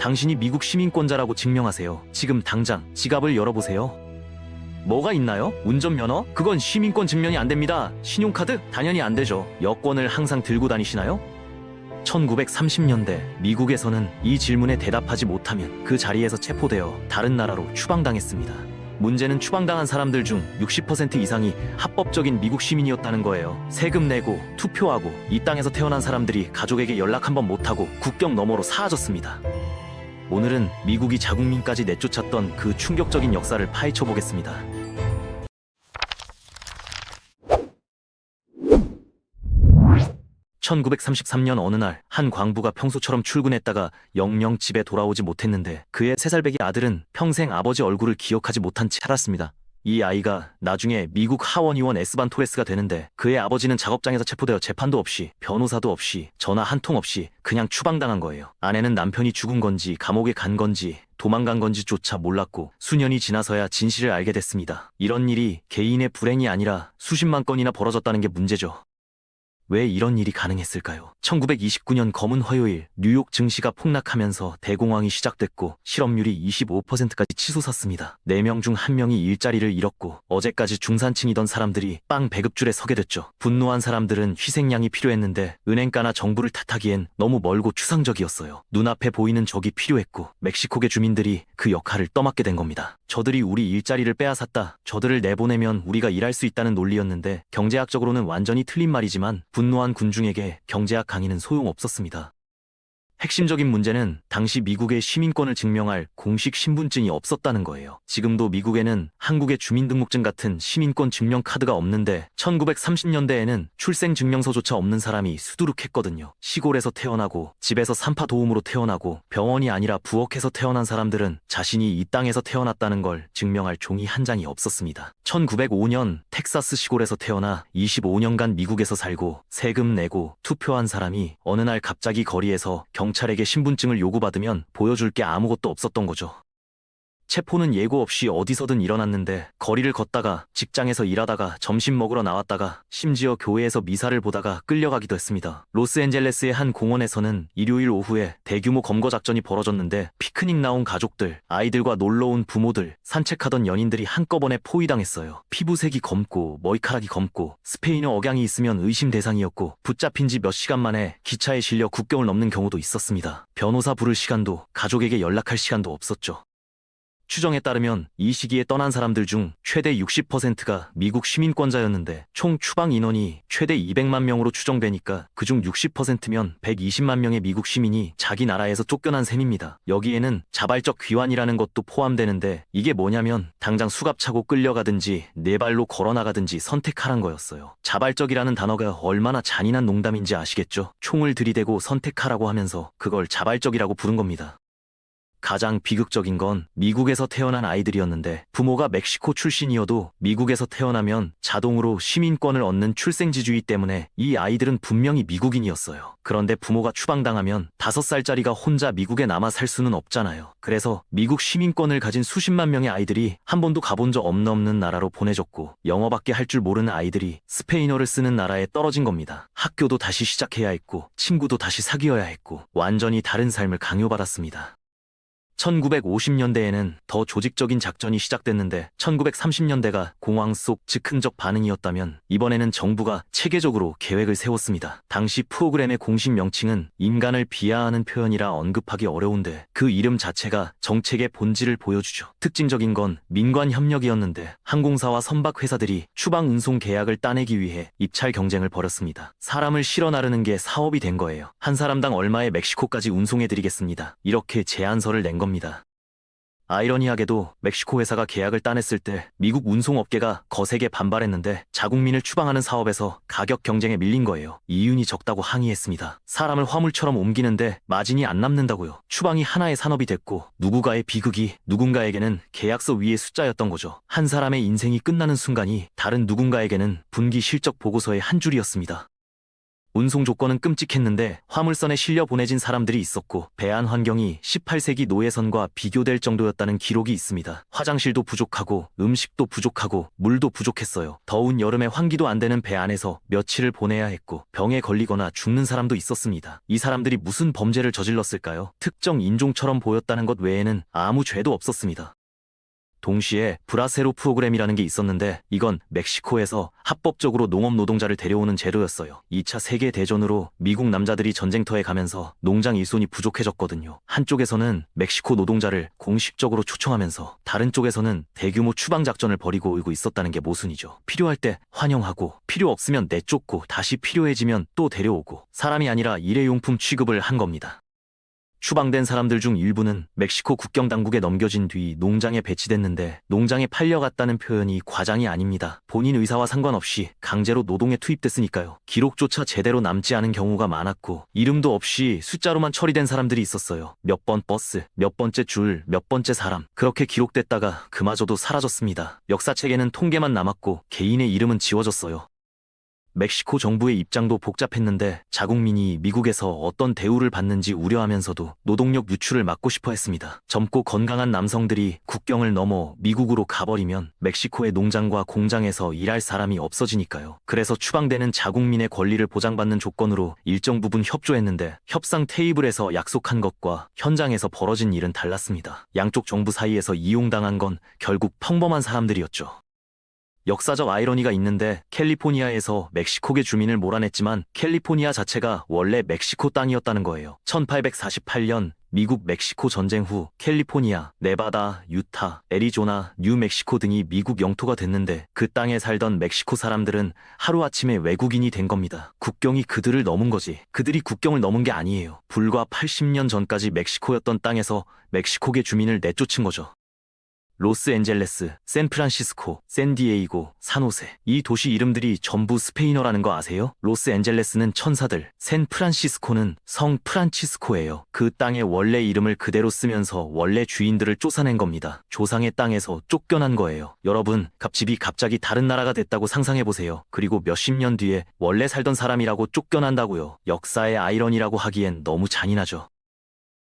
당신이 미국 시민권자라고 증명하세요. 지금 당장 지갑을 열어보세요. 뭐가 있나요? 운전면허? 그건 시민권 증명이 안 됩니다. 신용카드? 당연히 안 되죠. 여권을 항상 들고 다니시나요? 1930년대 미국에서는 이 질문에 대답하지 못하면 그 자리에서 체포되어 다른 나라로 추방당했습니다. 문제는 추방당한 사람들 중 60% 이상이 합법적인 미국 시민이었다는 거예요. 세금 내고 투표하고 이 땅에서 태어난 사람들이 가족에게 연락 한번 못하고 국경 너머로 사라졌습니다. 오늘은 미국이 자국민까지 내쫓았던 그 충격적인 역사를 파헤쳐 보겠습니다. 1933년 어느 날 한 광부가 평소처럼 출근했다가 영영 집에 돌아오지 못했는데 그의 3살배기 아들은 평생 아버지 얼굴을 기억하지 못한 채 살았습니다. 이 아이가 나중에 미국 하원의원 에스반 토레스가 되는데 그의 아버지는 작업장에서 체포되어 재판도 없이 변호사도 없이 전화 한 통 없이 그냥 추방당한 거예요. 아내는 남편이 죽은 건지 감옥에 간 건지 도망간 건지조차 몰랐고 수년이 지나서야 진실을 알게 됐습니다. 이런 일이 개인의 불행이 아니라 수십만 건이나 벌어졌다는 게 문제죠. 왜 이런 일이 가능했을까요? 1929년 검은 화요일 뉴욕 증시가 폭락하면서 대공황이 시작됐고 실업률이 25%까지 치솟았습니다. 4명 중 1명이 일자리를 잃었고 어제까지 중산층이던 사람들이 빵 배급줄에 서게 됐죠. 분노한 사람들은 희생양이 필요했는데 은행가나 정부를 탓하기엔 너무 멀고 추상적이었어요. 눈앞에 보이는 적이 필요했고 멕시코계 주민들이 그 역할을 떠맡게 된 겁니다. 저들이 우리 일자리를 빼앗았다. 저들을 내보내면 우리가 일할 수 있다는 논리였는데 경제학적으로는 완전히 틀린 말이지만 분노한 군중에게 경제학 강의는 소용없었습니다. 핵심적인 문제는 당시 미국의 시민권을 증명할 공식 신분증이 없었다는 거예요. 지금도 미국에는 한국의 주민등록증 같은 시민권 증명 카드가 없는데 1930년대에는 출생증명서조차 없는 사람이 수두룩했거든요. 시골에서 태어나고 집에서 산파 도우미로 태어나고 병원이 아니라 부엌에서 태어난 사람들은 자신이 이 땅에서 태어났다는 걸 증명할 종이 한 장이 없었습니다. 1905년 텍사스 시골에서 태어나 25년간 미국에서 살고 세금 내고 투표한 사람이 어느 날 갑자기 거리에서 경찰에게 신분증을 요구받으면 보여줄 게 아무것도 없었던 거죠. 체포는 예고 없이 어디서든 일어났는데 거리를 걷다가 직장에서 일하다가 점심 먹으러 나왔다가 심지어 교회에서 미사를 보다가 끌려가기도 했습니다. 로스앤젤레스의 한 공원에서는 일요일 오후에 대규모 검거 작전이 벌어졌는데 피크닉 나온 가족들, 아이들과 놀러온 부모들, 산책하던 연인들이 한꺼번에 포위당했어요. 피부색이 검고 머리카락이 검고 스페인어 억양이 있으면 의심 대상이었고 붙잡힌 지 몇 시간 만에 기차에 실려 국경을 넘는 경우도 있었습니다. 변호사 부를 시간도 가족에게 연락할 시간도 없었죠. 추정에 따르면 이 시기에 떠난 사람들 중 최대 60%가 미국 시민권자였는데 총 추방 인원이 최대 200만 명으로 추정되니까 그중 60%면 120만 명의 미국 시민이 자기 나라에서 쫓겨난 셈입니다. 여기에는 자발적 귀환이라는 것도 포함되는데 이게 뭐냐면 당장 수갑 차고 끌려가든지 네 발로 걸어나가든지 선택하란 거였어요. 자발적이라는 단어가 얼마나 잔인한 농담인지 아시겠죠? 총을 들이대고 선택하라고 하면서 그걸 자발적이라고 부른 겁니다. 가장 비극적인 건 미국에서 태어난 아이들이었는데 부모가 멕시코 출신이어도 미국에서 태어나면 자동으로 시민권을 얻는 출생지주의 때문에 이 아이들은 분명히 미국인이었어요. 그런데 부모가 추방당하면 5살짜리가 혼자 미국에 남아 살 수는 없잖아요. 그래서 미국 시민권을 가진 수십만 명의 아이들이 한 번도 가본 적 없는 나라로 보내졌고 영어밖에 할 줄 모르는 아이들이 스페인어를 쓰는 나라에 떨어진 겁니다. 학교도 다시 시작해야 했고 친구도 다시 사귀어야 했고 완전히 다른 삶을 강요받았습니다. 1950년대에는 더 조직적인 작전이 시작됐는데 1930년대가 공황 속 즉흥적 반응이었다면 이번에는 정부가 체계적으로 계획을 세웠습니다. 당시 프로그램의 공식 명칭은 인간을 비하하는 표현이라 언급하기 어려운데 그 이름 자체가 정책의 본질을 보여주죠. 특징적인 건 민관 협력이었는데 항공사와 선박회사들이 추방 운송 계약을 따내기 위해 입찰 경쟁을 벌였습니다. 사람을 실어 나르는 게 사업이 된 거예요. 한 사람당 얼마에 멕시코까지 운송해드리겠습니다. 이렇게 제안서를 낸 겁니다. 아이러니하게도 멕시코 회사가 계약을 따냈을 때 미국 운송업계가 거세게 반발했는데 자국민을 추방하는 사업에서 가격 경쟁에 밀린 거예요. 이윤이 적다고 항의했습니다. 사람을 화물처럼 옮기는데 마진이 안 남는다고요. 추방이 하나의 산업이 됐고 누군가의 비극이 누군가에게는 계약서 위의 숫자였던 거죠. 한 사람의 인생이 끝나는 순간이 다른 누군가에게는 분기 실적 보고서의 한 줄이었습니다. 운송 조건은 끔찍했는데 화물선에 실려 보내진 사람들이 있었고 배안 환경이 18세기 노예선과 비교될 정도였다는 기록이 있습니다. 화장실도 부족하고 음식도 부족하고 물도 부족했어요. 더운 여름에 환기도 안 되는 배 안에서 며칠을 보내야 했고 병에 걸리거나 죽는 사람도 있었습니다. 이 사람들이 무슨 범죄를 저질렀을까요? 특정 인종처럼 보였다는 것 외에는 아무 죄도 없었습니다. 동시에 브라세로 프로그램이라는 게 있었는데 이건 멕시코에서 합법적으로 농업 노동자를 데려오는 제도였어요. 2차 세계대전으로 미국 남자들이 전쟁터에 가면서 농장 일손이 부족해졌거든요. 한쪽에서는 멕시코 노동자를 공식적으로 초청하면서 다른 쪽에서는 대규모 추방작전을 벌이고 오고 있었다는 게 모순이죠. 필요할 때 환영하고 필요 없으면 내쫓고 다시 필요해지면 또 데려오고 사람이 아니라 일회용품 취급을 한 겁니다. 추방된 사람들 중 일부는 멕시코 국경 당국에 넘겨진 뒤 농장에 배치됐는데 농장에 팔려갔다는 표현이 과장이 아닙니다. 본인 의사와 상관없이 강제로 노동에 투입됐으니까요. 기록조차 제대로 남지 않은 경우가 많았고 이름도 없이 숫자로만 처리된 사람들이 있었어요. 몇 번 버스, 몇 번째 줄, 몇 번째 사람 그렇게 기록됐다가 그마저도 사라졌습니다. 역사책에는 통계만 남았고 개인의 이름은 지워졌어요. 멕시코 정부의 입장도 복잡했는데 자국민이 미국에서 어떤 대우를 받는지 우려하면서도 노동력 유출을 막고 싶어 했습니다. 젊고 건강한 남성들이 국경을 넘어 미국으로 가버리면 멕시코의 농장과 공장에서 일할 사람이 없어지니까요. 그래서 추방되는 자국민의 권리를 보장받는 조건으로 일정 부분 협조했는데 협상 테이블에서 약속한 것과 현장에서 벌어진 일은 달랐습니다. 양쪽 정부 사이에서 이용당한 건 결국 평범한 사람들이었죠. 역사적 아이러니가 있는데 캘리포니아에서 멕시코계 주민을 몰아냈지만 캘리포니아 자체가 원래 멕시코 땅이었다는 거예요. 1848년 미국 멕시코 전쟁 후 캘리포니아, 네바다, 유타, 애리조나, 뉴멕시코 등이 미국 영토가 됐는데 그 땅에 살던 멕시코 사람들은 하루아침에 외국인이 된 겁니다. 국경이 그들을 넘은 거지. 그들이 국경을 넘은 게 아니에요. 불과 80년 전까지 멕시코였던 땅에서 멕시코계 주민을 내쫓은 거죠. 로스앤젤레스, 샌프란시스코, 샌디에이고, 산호세. 이 도시 이름들이 전부 스페인어라는 거 아세요? 로스앤젤레스는 천사들, 샌프란시스코는 성 프란치스코예요. 그 땅의 원래 이름을 그대로 쓰면서 원래 주인들을 쫓아낸 겁니다. 조상의 땅에서 쫓겨난 거예요. 여러분, 집이 갑자기 다른 나라가 됐다고 상상해보세요. 그리고 몇십 년 뒤에 원래 살던 사람이라고 쫓겨난다고요. 역사의 아이러니라고 하기엔 너무 잔인하죠.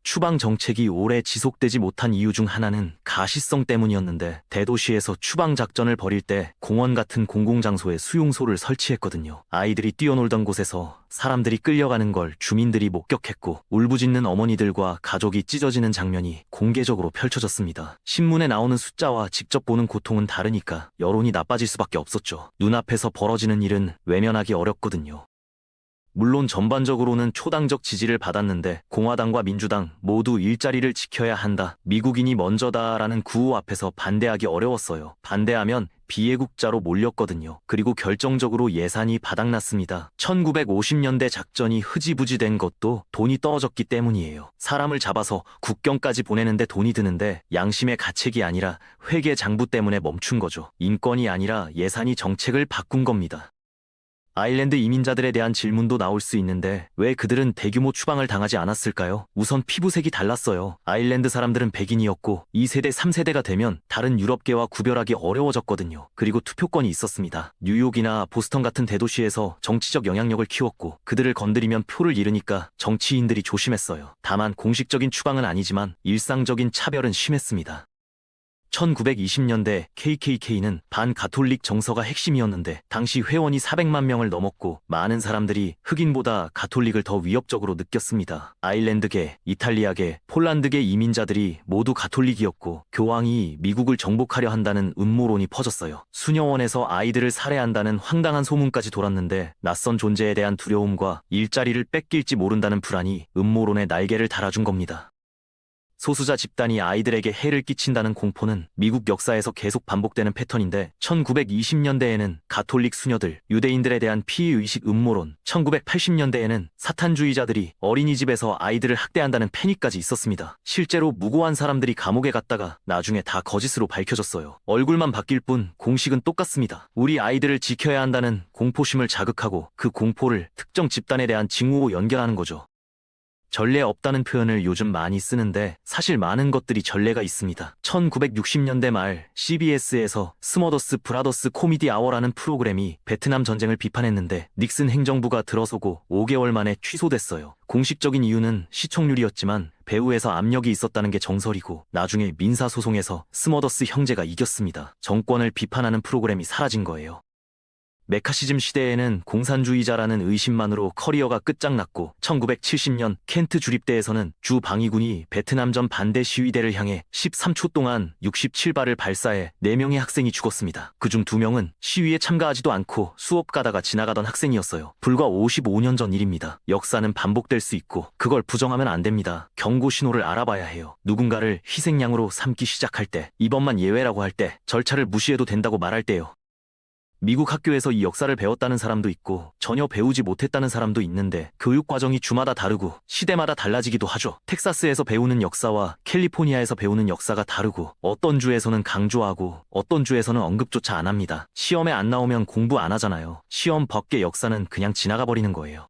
추방 정책이 오래 지속되지 못한 이유 중 하나는 가시성 때문이었는데 대도시에서 추방 작전을 벌일 때 공원 같은 공공장소에 수용소를 설치했거든요. 아이들이 뛰어놀던 곳에서 사람들이 끌려가는 걸 주민들이 목격했고 울부짖는 어머니들과 가족이 찢어지는 장면이 공개적으로 펼쳐졌습니다. 신문에 나오는 숫자와 직접 보는 고통은 다르니까 여론이 나빠질 수밖에 없었죠. 눈앞에서 벌어지는 일은 외면하기 어렵거든요. 물론 전반적으로는 초당적 지지를 받았는데 공화당과 민주당 모두 일자리를 지켜야 한다, 미국인이 먼저다라는 구호 앞에서 반대하기 어려웠어요. 반대하면 비애국자로 몰렸거든요. 그리고 결정적으로 예산이 바닥났습니다. 1950년대 작전이 흐지부지 된 것도 돈이 떨어졌기 때문이에요. 사람을 잡아서 국경까지 보내는데 돈이 드는데 양심의 가책이 아니라 회계 장부 때문에 멈춘 거죠. 인권이 아니라 예산이 정책을 바꾼 겁니다. 아일랜드 이민자들에 대한 질문도 나올 수 있는데 왜 그들은 대규모 추방을 당하지 않았을까요? 우선 피부색이 달랐어요. 아일랜드 사람들은 백인이었고 2세대, 3세대가 되면 다른 유럽계와 구별하기 어려워졌거든요. 그리고 투표권이 있었습니다. 뉴욕이나 보스턴 같은 대도시에서 정치적 영향력을 키웠고 그들을 건드리면 표를 잃으니까 정치인들이 조심했어요. 다만 공식적인 추방은 아니지만 일상적인 차별은 심했습니다. 1920년대 KKK는 반가톨릭 정서가 핵심이었는데 당시 회원이 400만 명을 넘었고 많은 사람들이 흑인보다 가톨릭을 더 위협적으로 느꼈습니다. 아일랜드계, 이탈리아계, 폴란드계 이민자들이 모두 가톨릭이었고 교황이 미국을 정복하려 한다는 음모론이 퍼졌어요. 수녀원에서 아이들을 살해한다는 황당한 소문까지 돌았는데 낯선 존재에 대한 두려움과 일자리를 뺏길지 모른다는 불안이 음모론에 날개를 달아준 겁니다. 소수자 집단이 아이들에게 해를 끼친다는 공포는 미국 역사에서 계속 반복되는 패턴인데 1920년대에는 가톨릭 수녀들, 유대인들에 대한 피의의식 음모론, 1980년대에는 사탄주의자들이 어린이집에서 아이들을 학대한다는 패닉까지 있었습니다. 실제로 무고한 사람들이 감옥에 갔다가 나중에 다 거짓으로 밝혀졌어요. 얼굴만 바뀔 뿐 공식은 똑같습니다. 우리 아이들을 지켜야 한다는 공포심을 자극하고 그 공포를 특정 집단에 대한 징후로 연결하는 거죠. 전례 없다는 표현을 요즘 많이 쓰는데 사실 많은 것들이 전례가 있습니다. 1960년대 말 CBS에서 스머더스 브라더스 코미디 아워라는 프로그램이 베트남 전쟁을 비판했는데 닉슨 행정부가 들어서고 5개월 만에 취소됐어요. 공식적인 이유는 시청률이었지만 배우에서 압력이 있었다는 게 정설이고 나중에 민사소송에서 스머더스 형제가 이겼습니다. 정권을 비판하는 프로그램이 사라진 거예요. 메카시즘 시대에는 공산주의자라는 의심만으로 커리어가 끝장났고 1970년 켄트 주립대에서는 주 방위군이 베트남전 반대 시위대를 향해 13초 동안 67발을 발사해 4명의 학생이 죽었습니다. 그중 2명은 시위에 참가하지도 않고 수업 가다가 지나가던 학생이었어요. 불과 55년 전 일입니다. 역사는 반복될 수 있고 그걸 부정하면 안 됩니다. 경고 신호를 알아봐야 해요. 누군가를 희생양으로 삼기 시작할 때, 이번만 예외라고 할 때, 절차를 무시해도 된다고 말할 때요. 미국 학교에서 이 역사를 배웠다는 사람도 있고 전혀 배우지 못했다는 사람도 있는데 교육 과정이 주마다 다르고 시대마다 달라지기도 하죠. 텍사스에서 배우는 역사와 캘리포니아에서 배우는 역사가 다르고 어떤 주에서는 강조하고 어떤 주에서는 언급조차 안 합니다. 시험에 안 나오면 공부 안 하잖아요. 시험 밖의 역사는 그냥 지나가 버리는 거예요.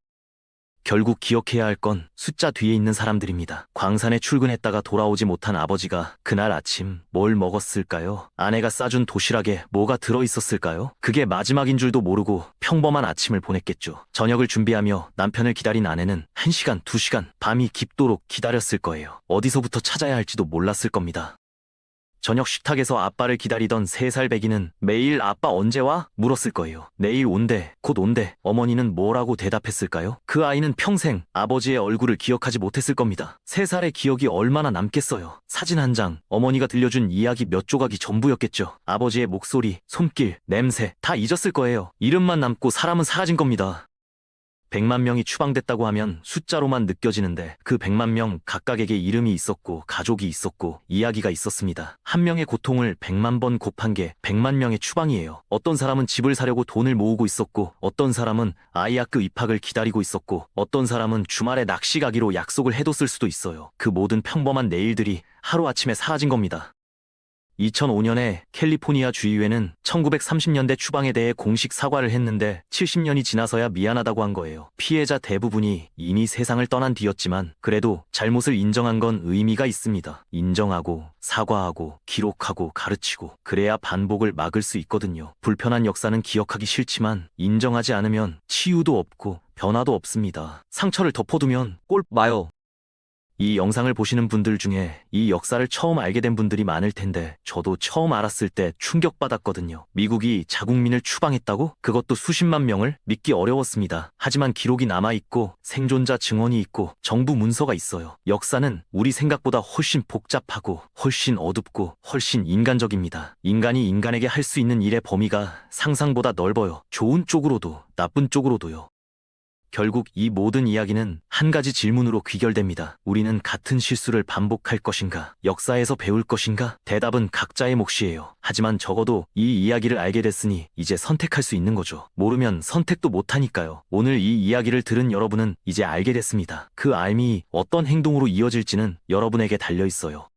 결국 기억해야 할 건 숫자 뒤에 있는 사람들입니다. 광산에 출근했다가 돌아오지 못한 아버지가 그날 아침 뭘 먹었을까요? 아내가 싸준 도시락에 뭐가 들어있었을까요? 그게 마지막인 줄도 모르고 평범한 아침을 보냈겠죠. 저녁을 준비하며 남편을 기다린 아내는 1시간, 2시간, 밤이 깊도록 기다렸을 거예요. 어디서부터 찾아야 할지도 몰랐을 겁니다. 저녁 식탁에서 아빠를 기다리던 3살 배기는 매일 아빠 언제 와? 물었을 거예요. 내일 온대, 곧 온대. 어머니는 뭐라고 대답했을까요? 그 아이는 평생 아버지의 얼굴을 기억하지 못했을 겁니다. 3살의 기억이 얼마나 남겠어요. 사진 한 장, 어머니가 들려준 이야기 몇 조각이 전부였겠죠. 아버지의 목소리, 손길, 냄새 다 잊었을 거예요. 이름만 남고 사람은 사라진 겁니다. 100만 명이 추방됐다고 하면 숫자로만 느껴지는데 그 100만 명 각각에게 이름이 있었고 가족이 있었고 이야기가 있었습니다. 한 명의 고통을 100만 번 곱한 게 100만 명의 추방이에요. 어떤 사람은 집을 사려고 돈을 모으고 있었고 어떤 사람은 아이 학교 입학을 기다리고 있었고 어떤 사람은 주말에 낚시 가기로 약속을 해뒀을 수도 있어요. 그 모든 평범한 내일들이 하루아침에 사라진 겁니다. 2005년에 캘리포니아 주의회는 1930년대 추방에 대해 공식 사과를 했는데 70년이 지나서야 미안하다고 한 거예요. 피해자 대부분이 이미 세상을 떠난 뒤였지만 그래도 잘못을 인정한 건 의미가 있습니다. 인정하고 사과하고 기록하고 가르치고 그래야 반복을 막을 수 있거든요. 불편한 역사는 기억하기 싫지만 인정하지 않으면 치유도 없고 변화도 없습니다. 상처를 덮어두면 꼴 마요. 이 영상을 보시는 분들 중에 이 역사를 처음 알게 된 분들이 많을 텐데 저도 처음 알았을 때 충격받았거든요. 미국이 자국민을 추방했다고? 그것도 수십만 명을? 믿기 어려웠습니다. 하지만 기록이 남아있고 생존자 증언이 있고 정부 문서가 있어요. 역사는 우리 생각보다 훨씬 복잡하고 훨씬 어둡고 훨씬 인간적입니다. 인간이 인간에게 할 수 있는 일의 범위가 상상보다 넓어요. 좋은 쪽으로도 나쁜 쪽으로도요. 결국 이 모든 이야기는 한 가지 질문으로 귀결됩니다. 우리는 같은 실수를 반복할 것인가? 역사에서 배울 것인가? 대답은 각자의 몫이에요. 하지만 적어도 이 이야기를 알게 됐으니 이제 선택할 수 있는 거죠. 모르면 선택도 못하니까요. 오늘 이 이야기를 들은 여러분은 이제 알게 됐습니다. 그 알미 어떤 행동으로 이어질지는 여러분에게 달려있어요.